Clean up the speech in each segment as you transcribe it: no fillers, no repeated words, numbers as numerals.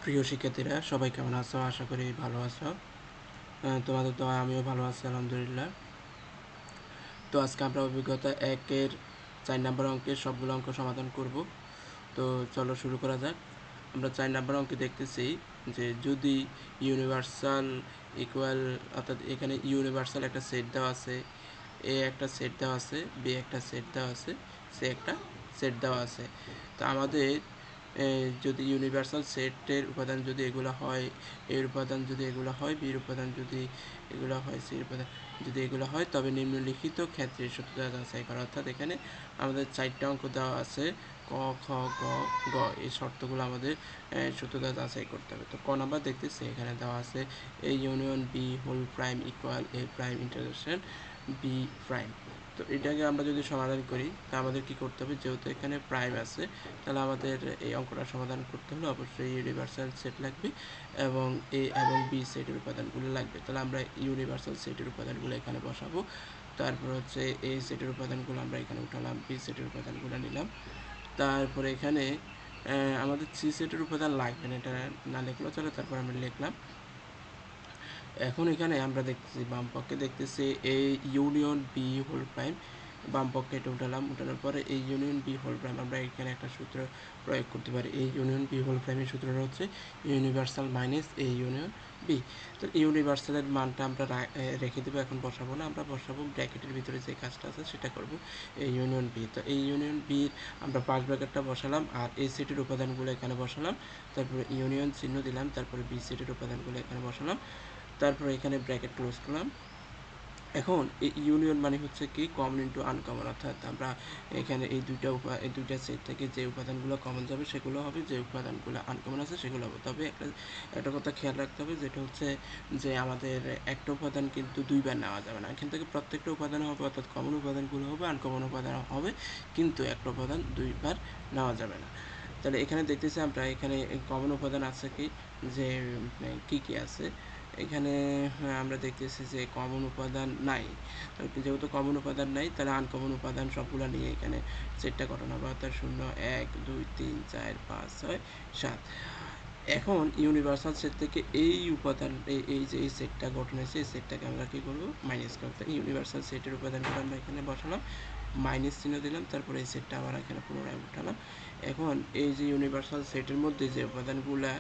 প্রিয় শিক্ষার্থীরা সবাই কেমন আছো? আশা করি ভালো আছো। তোমাদের তো আমিও ভালো আছি আলহামদুলিল্লাহ। তো আজকে আমরা অভিজ্ঞতা 1-এর 4 নম্বর অঙ্কের সবগুলো অঙ্ক সমাধান করব। তো চলো শুরু করা যাক। আমরা 4 নম্বর অঙ্কে দেখতেছি যে যদি ইউনিভার্সাল ইকুয়াল, অর্থাৎ এখানে ইউনিভার্সাল একটা সেট দেওয়া আছে, এ একটা সেট দেওয়া আছে, বি একটা সেট দেওয়া আছে, সি একটা সেট দেওয়া আছে। তো আমাদের যদি ইউনিভার্সাল সেটের উপাদান যদি এগুলো হয়, এর উপাদান যদি এগুলো হয়, বির উপাদান যদি এগুলো হয়, সির উপাদান যদি এগুলো হয়, তবে নিম্নলিখিত ক্ষেত্রে সত্যতা যাচাই করা। অর্থাৎ এখানে আমাদের 4টা অঙ্ক দেওয়া আছে, ক, খ, গ, গ। এই শর্তগুলো আমাদের সত্যতা যাচাই করতে হবে। তো ক নাম্বার দেখতেছি এখানে দেওয়া আছে A union B whole prime equal A prime intersection B prime. তো এটাকে আমরা যদি সমাধান করি তা আমাদের কি করতে হবে, যেহেতু এখানে প্রাইম আছে তাহলে আমাদের এই অঙ্কটা সমাধান করতে হলে অবশ্যই ইউনিভার্সাল সেট লাগবে এবং এ এবং বি সেটের উপাদানগুলো লাগবে। তাহলে আমরা ইউনিভার্সাল সেটের উপাদানগুলো এখানে বসাবো। তারপর হচ্ছে এ সেটের উপাদানগুলো আমরা এখানে উঠালাম, বি সেটের উপাদানগুলো নিলাম। তারপরে এখানে আমাদের সি সেটের উপাদান লাগবে না, এটা না লিখলেও চলে, তারপর আমরা লিখলাম। এখন এখানে আমরা দেখতেছি বাম পক্ষে দেখতেছি A union B whole prime, বাম পক্ষে এটা উঠালাম, উঠানোর পরে এই ইউনিয়ন বি হোল প্রাইম আমরা এখানে একটা সূত্র প্রয়োগ করতে পারি। এই ইউনিয়ন বি হোল প্রাইমের সূত্রটা হচ্ছে universal minus A union B. তো ইউনিভার্সালের মানটা আমরা রেখে দেবো, এখন বসাবো না, আমরা বসাবো ব্র্যাকেটের ভিতরে যে কাজটা আছে সেটা করব, এই ইউনিয়ন বি। তো এই ইউনিয়ন বির আমরা পাঁচ ব্র্যাকেটটা বসালাম আর এই সেটের উপাদানগুলো এখানে বসালাম, তারপরে ইউনিয়ন চিহ্ন দিলাম, তারপরে বি সেটের উপাদানগুলো এখানে বসালাম, তারপরে এখানে ব্র্যাকেট ক্লোজ করলাম। এখন এই ইউনিয়ন মানে হচ্ছে কি কমন ইনটু আনকমন, অর্থাৎ আমরা এখানে এই দুইটা সেট থেকে যে উপাদানগুলো কমন যাবে সেগুলো হবে, যে উপাদানগুলো আনকমন আছে সেগুলো হবে। তবে একটা কথা খেয়াল রাখতে হবে, যেটা হচ্ছে যে আমাদের একটা উপাদান কিন্তু দুইবার নেওয়া যাবে না। এখান থেকে প্রত্যেকটা উপাদান হবে, অর্থাৎ কমন উপাদানগুলো হবে, আনকমন উপাদান হবে, কিন্তু একটা উপাদান দুইবার নেওয়া যাবে না। তাহলে এখানে দেখতেছি আমরা এখানে কমন উপাদান আছে কি, যে কি কি আছে এখানে। আমরা দেখতেছি যে কমন উপাদান নাই, যেহেতু কমন উপাদান নাই তাহলে আনকমন উপাদান সবগুলো নিয়ে এখানে সেটটা গঠন হবে, অর্থাৎ 0, 1, 2, 3, 4, 5, 6, 7। এখন ইউনিভার্সাল সেট থেকে এই উপাদান এই যে এই সেটটা গঠন হয়েছে, এই সেটটাকে আমরা কী করবো, মাইনাস করতে। ইউনিভার্সাল সেটের উপাদানগুলো আমরা এখানে বসালাম, মাইনাস চিহ্ন দিলাম, তারপরে এই সেটটা আবার এখানে পুনরায় উঠালাম। এখন এই যে ইউনিভার্সাল সেটের মধ্যে যে উপাদানগুলো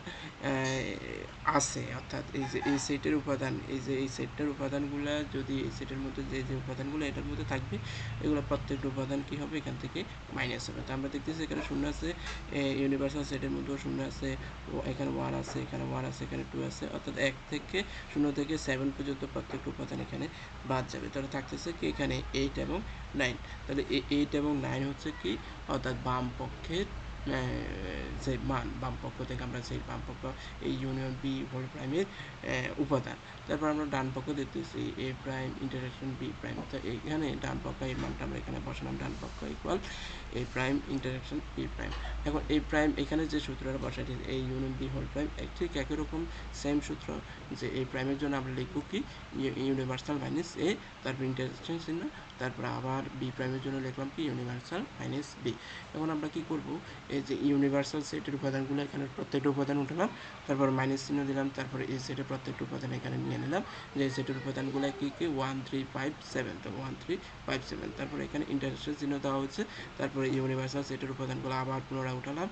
আছে, অর্থাৎ এই যে এই সেটের উপাদান, এই যে এই সেটটার উপাদানগুলো যদি এই সেটের মধ্যে যে যে উপাদানগুলো এটার মধ্যে থাকবে, এগুলো প্রত্যেকটা উপাদান কী হবে, এখান থেকে মাইনাস হবে। তো আমরা দেখতেছি এখানে 0 আছে, ইউনিভার্সাল সেটের মধ্যেও 0 আছে, এখানে 1 আছে, এখানে 1 আছে, এখানে 2 আছে, অর্থাৎ 0 থেকে 7 পর্যন্ত প্রত্যেকটা উপাদান এখানে বাদ যাবে। তাহলে থাকতেছে কি এখানে 8 এবং 9। তাহলে এই 8 এবং 9 হচ্ছে কি, অর্থাৎ বাম পক্ষের যে মান, বাম পক্ষ থেকে আমরা সেই বাম পক্ষ এই ইউনিয়ন বি হোল প্রাইমের উপাদান। তারপর আমরা ডান পক্ষ দেখতেছি এ প্রাইম ইন্টারসেকশন বি প্রাইম। তো এইখানে ডান পক্ষ এই মানটা আমরা এখানে বসালাম, ডান পক্ষ equal A prime intersection B prime. এখন এই প্রাইম এখানে যে সূত্রটা বসাই দিয়েছে এই ইউনিয়ন বি হোল প্রাইম, ঠিক একই রকম সেম সূত্র, যে এই প্রাইমের জন্য আমরা লিখব কি ইউনিভার্সাল মাইনাস এ, তারপর ইন্টারসেকশন চিহ্ন, তারপর আবার বি প্রাইমের জন্য লিখলাম কি ইউনিভার্সাল মাইনাস বি। এখন আমরা কি করব, এই যে ইউনিভার্সাল সেটের উপাদানগুলো এখানে প্রত্যেকটা উপাদান উঠালাম, তারপর মাইনাস চিহ্ন দিলাম, তারপরে এই সেটের প্রত্যেকটা উপাদান এখানে নিয়ে নিলাম, যে এই সেটের উপাদানগুলো কি কি 1, 3, 5, 7। তো 1, 3, 5, 7, তারপরে এখানে ইন্টারসেকশন চিহ্ন দেওয়া হচ্ছে, তারপরে ইউনিভার্সাল সেটের উপাদানগুলো আবার পুনরায় উঠালাম,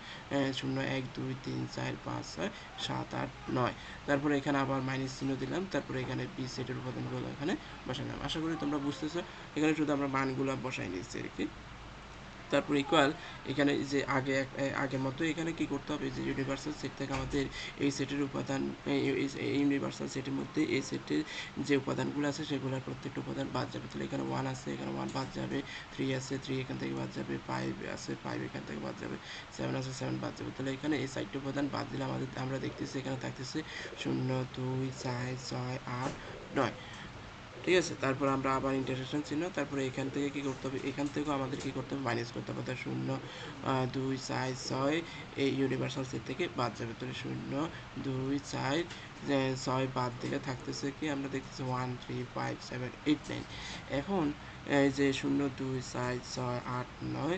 0, 1, 2, 3, 4, 5, 6, 7, 8, 9। তারপরে এখানে আবার মাইনাস চিহ্ন দিলাম, তারপরে এখানে বি সেটের উপাদানগুলো এখানে বসালাম। আশা করি তোমরা বুঝতেছো, এখানে শুধু আমরা মানগুলো বসাই নিচ্ছি আর কি। তারপর ইকুয়াল এখানে যে আগের মতো এখানে কি করতে হবে, যে ইউনিভার্সাল সেট থেকে আমাদের এই সেটের উপাদান, ইউনিভার্সাল সেটের মধ্যে এই সেটের যে উপাদানগুলো আছে সেগুলোর প্রত্যেকটা উপাদান বাদ যাবে। তাহলে এখানে 1 আছে, এখানে 1 বাদ যাবে, 3 আছে, 3 এখান থেকে বাদ যাবে, 5 আছে, 5 এখান থেকে বাদ যাবে, 7 আছে, 7 বাদ যাবে। তাহলে এখানে এই 4টি উপাদান বাদ দিলে আমরা দেখতেছি এখানে থাকতেছে 0, 2, 4, 6, 8, 9। ঠিক আছে, তারপর আমরা আবার ইন্টারসেকশন চিহ্ন, তারপরে এখান থেকে কি করতে হবে, এখান থেকেও আমাদের কি করতে হবে, মাইনাস করতে হবে, অর্থাৎ 0, 2, 4, 6 এই ইউনিভার্সাল সেট থেকে বাদ যাবে। তাহলে 0, 2, 4, 6 বাদ দিলে থাকতেছে কি, আমরা দেখতেছি 1, 3, 5, 7, 8, 9। এখন এই যে 0 2 4 6 8 9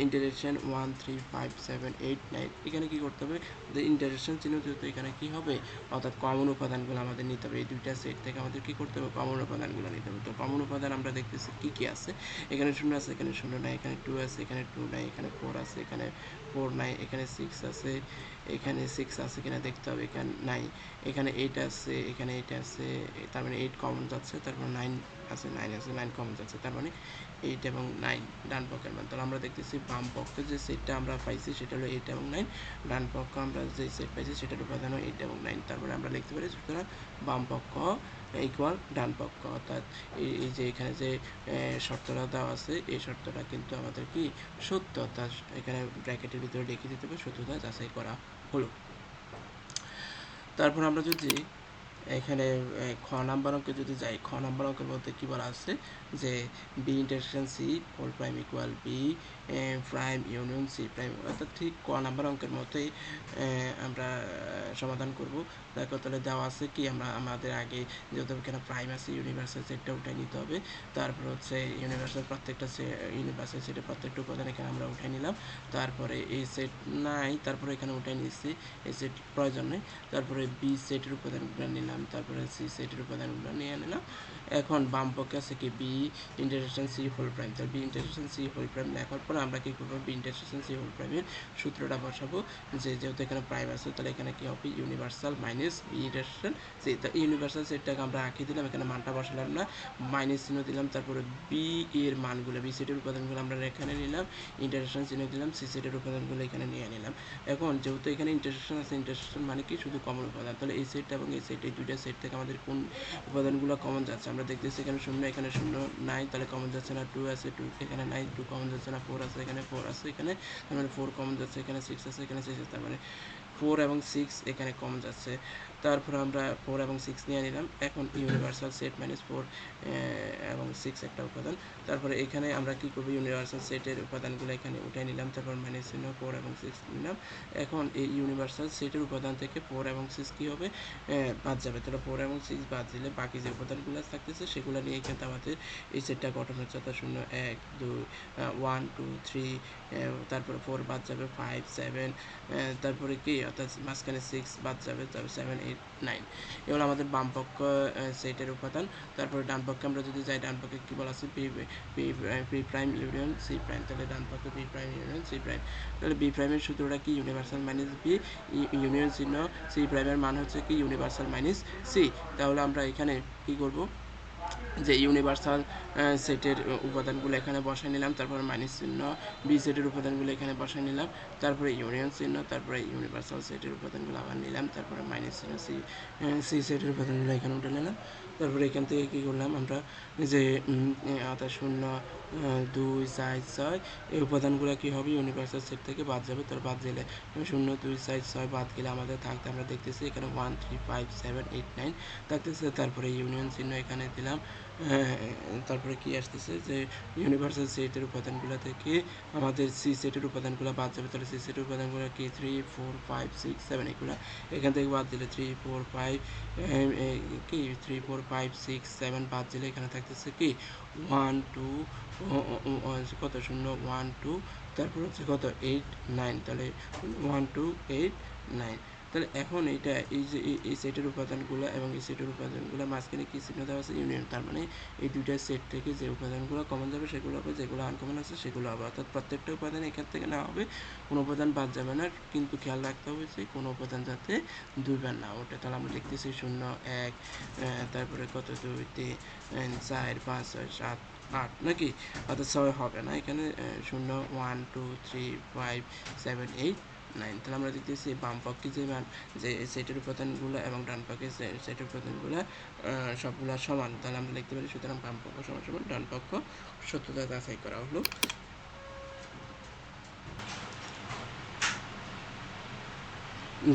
ইন্টারসেকশন 1 3 5 7 8 9 এখানে কি করতে হবে যে ইন্টারসেকশন চিহ্ন যেহেতু এখানে কি হবে অর্থাৎ কমন উপাদানগুলো আমাদের নিতে হবে এই দুইটা সেট থেকে আমাদের কি করতে হবে কমন উপাদানগুলো নিতে হবে তো কমন উপাদান আমরা দেখতেছি কি কি আছে এখানে 0 আছে এখানে 0 নাই এখানে 2 আছে এখানে 2 নাই এখানে 4 আছে এখানে 4 নাই এখানে 6 আছে এখানে 6 আছে কিনা দেখতে হবে এখানে নাই এখানে 8 আছে এখানে 8 আছে তার মানে 8 কমন যাচ্ছে তারপর 9 আছে 9 আছে 9 কমন যাচ্ছে তার মানে 8 এবং 9 ডান পক্ষের মান তাহলে আমরা দেখতেছি বাম পক্ষে যে সেটটা আমরা পাইছি সেটা হলো 8 এবং 9 ডান পক্ষে আমরা যে সেট পাইছি সেটার উপাদান হলো 8 এবং 9 তারপরে আমরা লিখতে পারি সুতরাং বাম পক্ষ ইকুয়াল ডান পক্ষ অর্থাৎ এই যে এখানে যে শর্তটা দেওয়া আছে এই শর্তটা কিন্তু আমাদের কি সত্য অর্থাৎ এখানে ব্র্যাকেটের ভিতরে লিখে দিতে হবে সত্যতা যাচাই করা হলো তারপর আমরা যদি এখানে খ নাম্বার অঙ্কে যদি যাই খ নাম্বার অঙ্কের মধ্যে কী বলা আছে যে B intersection C whole prime equal B prime union C prime অর্থাৎ ঠিক ক নাম্বার অঙ্কের মতোই আমরা সমাধান করব দেখো তাহলে দেওয়া আছে কি আমরা আমাদের আগে যেহেতু এখানে প্রাইম আছে ইউনিভার্সাল সেটটা উঠে নিতে হবে তারপর হচ্ছে ইউনিভার্সাল প্রত্যেকটা ইউনিভার্সাল সেটের প্রত্যেকটা উপাদান এখানে আমরা উঠে নিলাম তারপরে এই সেট নাই তারপরে এখানে উঠে নিচ্ছি এই সেট প্রয়োজন নেই তারপরে বি সেটের উপাদানগুলো নিলাম তারপরে সি সেটের উপাদানগুলো নিয়ে নিলাম এখন বাম পক্ষে আছে কি B intersection C whole prime তাহলে B intersection C whole prime লেখার পর আমরা কি করবো বি ইন্টারসেকশন সি হোল প্রাইমের সূত্রটা বসাবো যেহেতু এখানে প্রাইম আছে তাহলে এখানে কি হবে universal minus B intersection C তো ইউনিভার্সাল সেটটাকে আমরা আঁকিয়ে দিলাম এখানে মানটা বসালাম না মাইনাস চিহ্ন দিলাম তারপরে বি এর মানগুলো বি সেটের উপাদানগুলো আমরা এখানে নিলাম ইন্টারসেকশন চিহ্ন দিলাম সি সেটের উপাদানগুলো এখানে নিয়ে নিলাম এখন যেহেতু এখানে ইন্টারসেকশন আছে ইন্টারসেকশন মানে কি শুধু কমন উপাদান তাহলে এই সেটটা এবং এই সেট এই দুইটা সেট থেকে আমাদের কোন উপাদানগুলো কমন যাচ্ছে আমরা দেখতেছি এখানে 0 এখানে 0 নাই তাহলে কমন যাচ্ছে না 2 আছে 2 এখানে নাই 2 কমন যাচ্ছে না 4 আছে এখানে 4 আছে এখানে তার মানে 4 কমন যাচ্ছে এখানে 6 আছে এখানে 6 আছে তার মানে 4 এবং 6 এখানে কমন যাচ্ছে তারপরে আমরা 4 এবং 6 নিয়ে নিলাম এখন ইউনিভার্সাল সেট মাইনাস 4 এবং 6 একটা উপাদান তারপরে এখানে আমরা কি করব ইউনিভার্সাল সেটের উপাদানগুলো এখানে উঠে নিলাম তারপর মাইনাস চিহ্ন 4 এবং 6 নিলাম এখন এই ইউনিভার্সাল সেটের উপাদান থেকে 4 এবং 6 কি হবে বাদ যাবে তাহলে 4 এবং 6 বাদ দিলে বাকি যে উপাদানগুলো থাকতেছে সেগুলো নিয়ে কিন্তু আমাদের এই সেটটা গঠন হচ্ছে অর্থাৎ 0 1 2 1 2 3 তারপরে 4 বাদ যাবে 5 7 তারপরে কি অর্থাৎ মাঝখানে 6 বাদ যাবে তারপর 7 8 9 এগুলো আমাদের বাম পক্ষ সেটের উপাদান তারপরে ডান পক্ষে আমরা যদি যাই ডান পক্ষে কী বলা আছে B prime union C prime তাহলে ডান পক্ষে B prime union C prime তাহলে বি প্রাইমের সূত্রটা কি ইউনিভার্সাল মাইনাস বি ইউনিয়ন চিহ্ন সি প্রাইমের মান হচ্ছে কি ইউনিভার্সাল মাইনাস সি তাহলে আমরা এখানে কি করব যে ইউনিভার্সাল সেটের উপাদানগুলো এখানে বসাই নিলাম তারপরে মাইনাস চিহ্ন বি সেটের উপাদানগুলো এখানে বসাই নিলাম তারপরে ইউনিয়ন চিহ্ন তারপরে ইউনিভার্সাল সেটের উপাদানগুলো আবার নিলাম তারপরে মাইনাস চিহ্ন সি সেটের উপাদানগুলো এখানে উঠে নিলাম তারপরে এখান থেকে কী করলাম আমরা যে অর্থাৎ 0 2 4 6 এই উপাদানগুলো কী হবে ইউনিভার্সাল সেট থেকে বাদ যাবে তার বাদ দিলে 0 2 4 6 বাদ গেলে আমাদের থাকতে আমরা দেখতেছি এখানে 1 3 5 7 8 9 থাকতেছে তারপরে ইউনিয়ন চিহ্ন এখানে দিলাম তারপরে কি আসতেছে যে ইউনিভার্সাল সেটের উপাদানগুলো থেকে আমাদের সি সেটের উপাদানগুলো বাদ যাবে তাহলে সি সেটের উপাদানগুলো কি 3 4 5 6 7 এগুলো এখান থেকে বাদ দিলে 3 4 5 কি 3 4 5 6 7 বাদ দিলে এখানে থাকতেছে কি 1 2 কত 0 1 2 তারপর হচ্ছে কত 8 9 তাহলে 1 2 8 9 তাহলে এখন এইটা এই যে এই সেটের উপাদানগুলো এবং এই সেটের উপাদানগুলো মাঝখানে কি চিহ্ন দেওয়া আছে ইউনিয়ন তার মানে এই দুইটা সেট থেকে যে উপাদানগুলো কমন যাবে সেগুলো হবে যেগুলো আনকমন আছে সেগুলো হবে অর্থাৎ প্রত্যেকটা উপাদান এখান থেকে নেওয়া হবে কোনো উপাদান বাদ যাবে না কিন্তু খেয়াল রাখতে হবে যে কোনো উপাদান যাতে দুইবার না ওঠে তাহলে আমরা লিখতেছি 0 1 তারপরে কত 2 3 4 5 6 7 8 নাকি অর্থাৎ 6 হবে না এখানে 0 1 2 3 5 7 8 9 তাহলে আমরা দেখতেছি বাম পক্ষে যে মান যে সেটের উপাদানগুলো এবং ডান পক্ষে সেটের উপাদানগুলো সবগুলো সমান তাহলে আমরা লিখতে পারি সুতরাং বাম পক্ষ সমান সমান ডান পক্ষ সত্যতা যাচাই করা হলো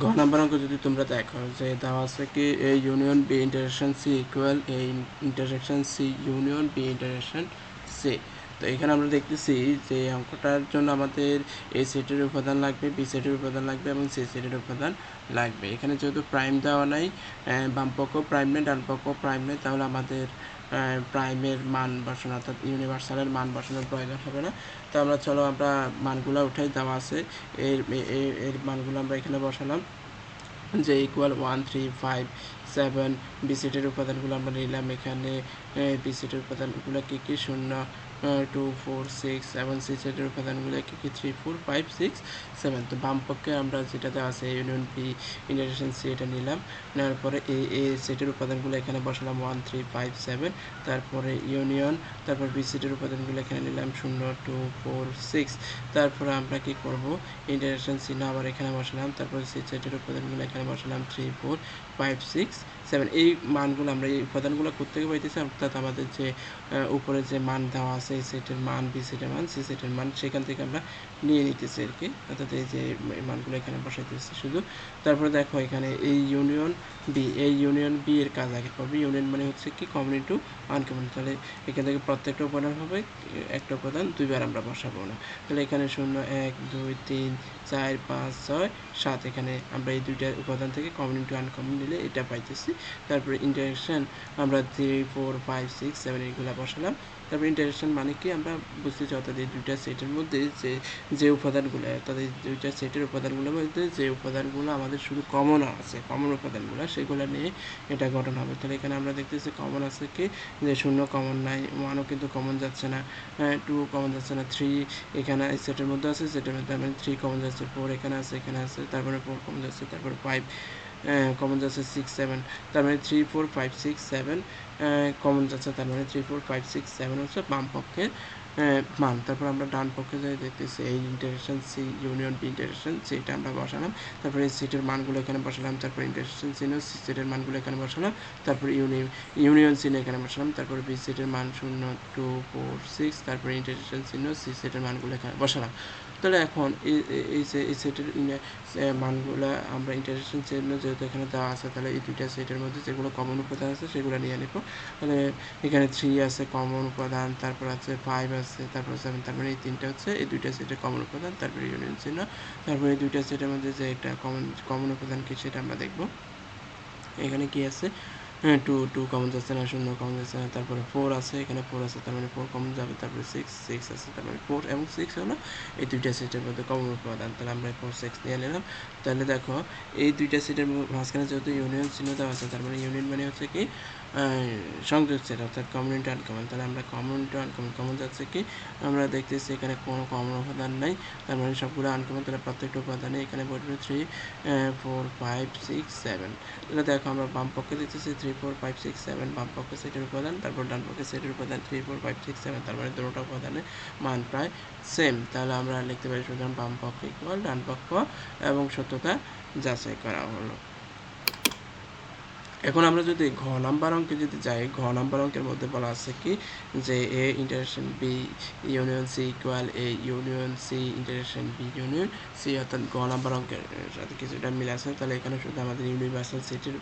ঘ নাম্বার অঙ্ক যদি তোমরা দেখো যে দেওয়া আছে কি A union B intersection C equal A intersection C union B intersection C তো এখানে আমরা দেখতেছি যে অঙ্কটার জন্য আমাদের এ সেটের উপাদান লাগবে বি সেটের উপাদান লাগবে এবং সি সেটের উপাদান লাগবে এখানে যেহেতু প্রাইম দেওয়া নাই বাম পক্ষ প্রাইম নেই ডান পক্ষ প্রাইম নেই তাহলে আমাদের প্রাইমের মান বসানো অর্থাৎ ইউনিভার্সালের মান বসানোর প্রয়োজন হবে না। তো আমরা চলো আমরা মানগুলো উঠাই, দেওয়া আছে এর মানগুলো আমরা এখানে বসালাম যে ইকুয়াল 1 3 5 7 বি সেটের উপাদানগুলো আমরা নিলাম এখানে। বি সেটের উপাদানগুলো কী কী 0 2 4 6 এবং সি সেটের উপাদানগুলো কী কী 3 4 5 6 7। তো বাম পক্ষে আমরা যেটা দেওয়া আছে ইউনিয়ন বি ইন্টারসেকশন সি এটা নিলাম, নেওয়ার পরে এ সেটের উপাদানগুলো এখানে বসালাম 1 3 5 7, তারপরে ইউনিয়ন, তারপর বি সেটের উপাদানগুলো এখানে নিলাম 0 2 4 6, তারপরে আমরা কি করব ইন্টারসেকশন চিহ্ন আবার এখানে বসালাম, তারপর সি সেটের উপাদানগুলো এখানে বসালাম 3 4 5 6 7। এই মানগুলো আমরা এই উপাদানগুলো কোত্থেকে পাইতেছি, অর্থাৎ আমাদের যে উপরে যে মান দেওয়া আছে এই সেটের মান, বি সেটের মান, সি সেটের মান, সেখান থেকে আমরা নিয়ে নিতেছি আর কি, অর্থাৎ এই যে মানগুলো এখানে বসাইতেছি শুধু। তারপরে দেখো এখানে এই ইউনিয়ন বি, এই ইউনিয়ন বি এর কাজ আগে করবে। ইউনিয়ন মানে হচ্ছে কি কমন ইনটু আনকমন, তাহলে এখান থেকে প্রত্যেকটা উপাদান হবে একটা উপাদান দুইবার আমরা বসাবো না। তাহলে এখানে 0 1 2 3 4 5 6 7, এখানে আমরা এই দুইটা উপাদান থেকে কমন ইনটু আনকমন নিলে এটা পাইতেছি। তারপরে ইন্টারেকশন আমরা 3 4 5 6 7 এইগুলো বসালাম। তারপরে ইন্টারেকশন মানে কি আমরা বুঝতেছি, অর্থাৎ এই দুইটা সেটের মধ্যে যে উপাদানগুলো, অর্থাৎ এই দুইটা সেটের উপাদানগুলোর মধ্যে যে উপাদানগুলো আমাদের শুধু কমন আছে, কমন উপাদানগুলো সেগুলো নিয়ে এটা গঠন হবে। তাহলে এখানে আমরা দেখতেছি কমন আছে কি, যে 0 কমন নাই, 1ও কিন্তু কমন যাচ্ছে না, 2 কমন যাচ্ছে না, 3 এখানে সেটের মধ্যে আছে, সেটের মধ্যে মানে 3 কমন যাচ্ছে, 4 এখানে আছে, এখানে আছে, তারপরে 4 কমন যাচ্ছে, তারপরে 5 কমন যাচ্ছে, 6 7, তার মানে 3 4 5 6 7 কমন যাচ্ছে, তার মানে 3 4 5 6 7 হচ্ছে বাম পক্ষের মান। তারপর আমরা ডান পক্ষে যাই দেখতেছি এই intersection C union B intersection C, এটা আমরা বসালাম, তারপরে এই সেটের মানগুলো এখানে বসালাম, তারপরে ইন্টারসেকশন চিহ্ন সি সেটের মানগুলো এখানে বসালাম, তারপরে ইউনিয়ন চিহ্ন এখানে বসালাম, তারপরে বি সেটের মান 0 2 4 6, তারপরে ইন্টারসেকশন চিহ্ন সি সেটের মানগুলো এখানে বসালাম। তাহলে এখন এই সেটের মানগুলো আমরা ইন্টারসেকশন চিহ্ন যেহেতু এখানে দেওয়া আছে, তাহলে এই দুইটা সেটের মধ্যে যেগুলো কমন উপাদান আছে সেগুলো নিয়ে নেব। তাহলে এখানে 3 আছে কমন উপাদান, তারপর আছে 5 আছে, তারপর 7, তার মানে এই তিনটা হচ্ছে এই দুইটা সেটের কমন উপাদান, তারপরে ইউনিয়ন চিহ্ন, তারপরে এই দুইটা সেটের মধ্যে যে একটা কমন উপাদান কি সেটা আমরা দেখব। এখানে কি আছে, 2 কমন যাচ্ছে না, 0 কমন যাচ্ছে না, তারপরে 4 আছে, এখানে 4 আছে, তার মানে 4 কমন যাবে, তারপরে 6 আছে, তার মানে 4 এবং 6 হলো এই দুইটা সেটের মধ্যে কমন উপাদান। তাহলে আমরা 4 6 নিয়ে নিলাম। তাহলে দেখো এই দুইটা সেটের মাঝখানে যেহেতু ইউনিয়ন চিহ্ন দেওয়া আছে, তার মানে ইউনিয়ন মানে হচ্ছে কি সংযোগ সেট, অর্থাৎ কমন ইনটু আনকমন। তাহলে আমরা কমন ইনটু আনকমন, কমন যাচ্ছে কি আমরা দেখতেছি এখানে কোনো কমন উপাদান নাই, তার মানে সবগুলো আনকমন, তাহলে প্রত্যেকটা উপাদানে এখানে বসবে 3 4 5 6 7। তাহলে দেখো আমরা বাম পক্ষে দেখতেছি 3 4 5 6 7 বাম পক্ষে সেটের উপাদান, তারপর ডান পক্ষে সেটের উপাদান 3 4 5 6 7, তার মানে দুটোটা উপাদানের মান প্রায় সেম। তাহলে আমরা লিখতে পারি সুতরাং বাম পক্ষ ইকুয়াল ডান পক্ষ, এবং সত্যতা যাচাই করা হলো। এখন আমরা যদি ঘ নাম্বার অঙ্কে যদি যাই, ঘ নাম্বার অঙ্কের মধ্যে বলা আছে কি যে A intersection B union C equal A union C intersection B union C, অর্থাৎ ঘ নাম্বার অঙ্কের সাথে কিছুটা মিল আছে। তাহলে এখানে শুধু আমাদের ইউনিভার্সাল সেটের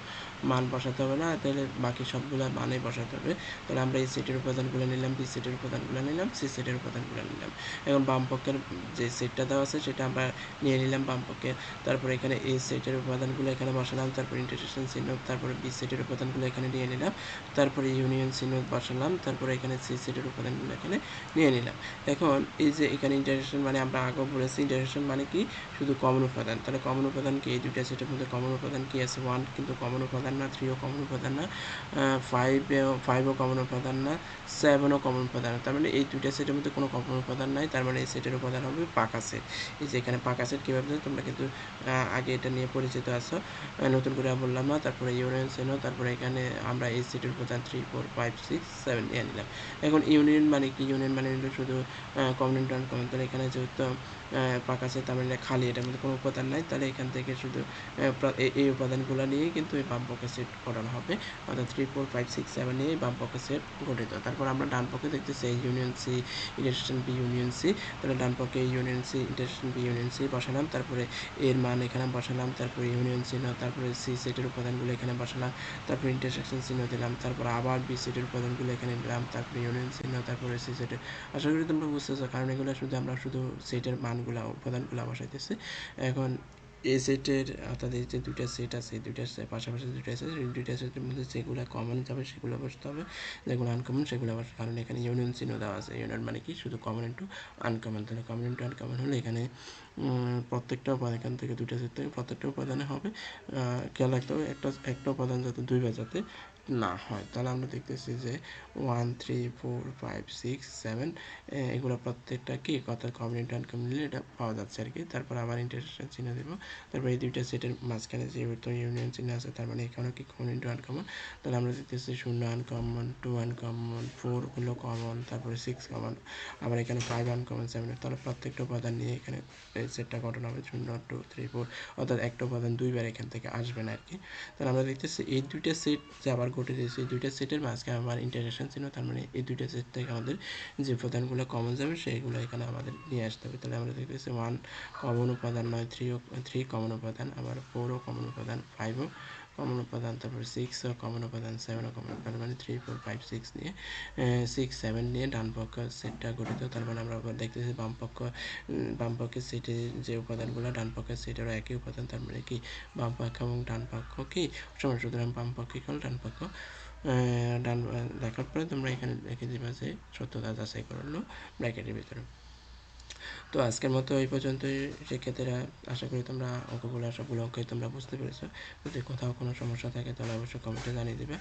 মান বসাতে হবে না, তাহলে বাকি সবগুলো মানে বসাতে হবে। তাহলে আমরা এই সেটের উপাদানগুলো নিলাম, বি সেটের উপাদানগুলো নিলাম, সি সেটের উপাদানগুলো নিলাম। এখন বাম পক্ষের যে সেটটা দেওয়া আছে সেটা আমরা নিয়ে নিলাম বাম পক্ষে। তারপরে এখানে এ সেটের উপাদানগুলো এখানে বসালাম, তারপর ইন্টারসেকশন চিহ্ন, তারপরে বি সেটের উপাদানগুলো এখানে নিয়ে নিলাম, তারপরে ইউনিয়ন চিহ্ন বসালাম, তারপরে এখানে সি সেটের উপাদানগুলো এখানে নিয়ে নিলাম। এখন এই যে এখানে ইন্টারসেকশন মানে আমরা আগেও বলেছি ইন্টারসেকশন মানে কি শুধু কমন উপাদান। তাহলে কমন উপাদান কি, এই দুইটা সেটের মধ্যে কমন উপাদান কি আছে, 1 কিন্তু কমন উপাদান না, 3ও কমন উপাদান না, 5ও কমন উপাদান না, 7ও কমন উপাদান না। তার মানে এই দুইটা সেটের মধ্যে কোনো কমন উপাদান নাই, তার মানে এই সেটের উপাদান হবে পাকা সেট। এই যে এখানে পাকা সেট কীভাবে তোমরা কিন্তু আগে এটা নিয়ে পরিচিত আছো, নতুন করে বললাম না। তারপরে ইউনিয়ন চিহ্ন, তারপরে এখানে আমরা এই সেটের উপাদান 3 4 5 6 7 নিয়ে নিলাম। এখন ইউনিয়ন মানে কি, ইউনিয়ন মানে শুধু কমন ইনটু আনকমন। তাহলে এখানে যেহেতু পাকা আছে তার মানে খালি, এটার মধ্যে কোনো উপাদান নাই, তাহলে এখান থেকে শুধু এই উপাদানগুলো নিয়েই কিন্তু এই বাম পক্ষে সেট গঠন হবে, অর্থাৎ 3 4 5 6 7 নিয়ে বাম পক্ষে সেট গঠিত। তারপর আমরা ডান পক্ষে দেখতেছি এই union C intersection B union C, তাহলে ডান পক্ষে union C intersection B union C বসালাম, তারপরে এর মান এখানে বসালাম, তারপরে ইউনিয়ন চিহ্ন, তারপরে সি সেটের উপাদানগুলো এখানে বসালাম, তারপরে ইন্টারসেকশন চিহ্ন দিলাম, তারপর আবার বি সেটের উপাদানগুলো এখানে দিলাম, তারপরে ইউনিয়ন চিহ্ন, তারপরে সি সেটের। আশা করি তোমরা বুঝতেছো, কারণ এগুলো শুধু আমরা শুধু সেটের মানগুলো উপাদানগুলো বসাইতেছি। এখন এ সেটের অর্থাৎ এই যে দুইটা সেট আছে এই দুইটার পাশাপাশি দুইটা আছে এই দুইটা সেটের মধ্যে যেগুলো কমন যাবে সেগুলো বসতে হবে, যেগুলো আনকমন সেগুলো বসতে, কারণ এখানে ইউনিয়ন চিহ্ন দেওয়া আছে। ইউনিয়ন মানে কি শুধু কমন ইন্টু আনকমন, তাহলে কমন ইন্টু আনকমন হলে এখানে প্রত্যেকটা উপাদান এখান থেকে দুইটা সেট থেকে প্রত্যেকটা উপাদানে হবে। খেয়াল রাখতে হবে একটা উপাদান যাতে দুইবার যাতে না হয়। তাহলে আমরা দেখতেছি যে 1 3 4 5 6 7 এগুলো প্রত্যেকটা কি কত কমন ইন্টু আনকমন নিলে এটা পাওয়া যাচ্ছে আর কি। তারপর আবার ইন্টারসেকশন চিহ্ন দেবো, তারপর এই দুইটা সেটের মাঝখানে যেহেতু ইউনিয়ন চিহ্ন আছে তার মানে এখানেও কি কমন ইন্টু আনকমন, তাহলে আমরা দেখতেছি 0 আনকমন, 2 আনকমন, 4 হলো কমন, তারপরে 6 কমন, আবার এখানে 5 আনকমন, 7, তাহলে প্রত্যেকটা উপাদান নিয়ে এখানে এই সেটটা গঠন হবে 0 2 3 4, অর্থাৎ একটা উপাদান দুইবার এখান থেকে আসবে না আর কি। তাহলে আমরা দেখতেছি এই দুইটা সেট যে আবার গঠে দিয়েছে এই দুইটা সেটের মাঝখানে আবার ইন্টারসেকশন চিহ্ন, তার মানে এই দুইটা সেট থেকে আমাদের যে উপাদানগুলো কমন যাবে সেইগুলো এখানে আমাদের নিয়ে আসতে হবে। তাহলে আমরা দেখতেছি 1 কমন উপাদান নয়, 3 কমন উপাদান, আবার 4ও কমন উপাদান, 5ও কমন উপাদান, তারপর 6ও কমন উপাদান, 7ও কমন উপাদান, মানে 3 4 5 6 নিয়ে 6 7 নিয়ে ডান পক্ষ সেটটা গঠিত। তার মানে আমরা আবার দেখতেছি বাম পক্ষের সেটে যে উপাদানগুলো ডান পক্ষের সেটেরও একই উপাদান, তার মানে কি বাম পক্ষ এবং ডান পক্ষ কি সমান, সুতরাং বাম পক্ষ ইকুয়াল ডান পক্ষ। ডান দেখার পরে তোমরা এখানে লিখে দিবা যে সত্যতা যাচাই করলো ব্র্যাকেটের ভিতরে। তো আজকের মতো এই পর্যন্তই। শিক্ষার্থীরা আশা করি তোমরা সবগুলো অঙ্কই তোমরা বুঝতে পেরেছো। যদি কোথাও কোনো সমস্যা থাকে তাহলে অবশ্যই কমেন্টে জানিয়ে দিবে।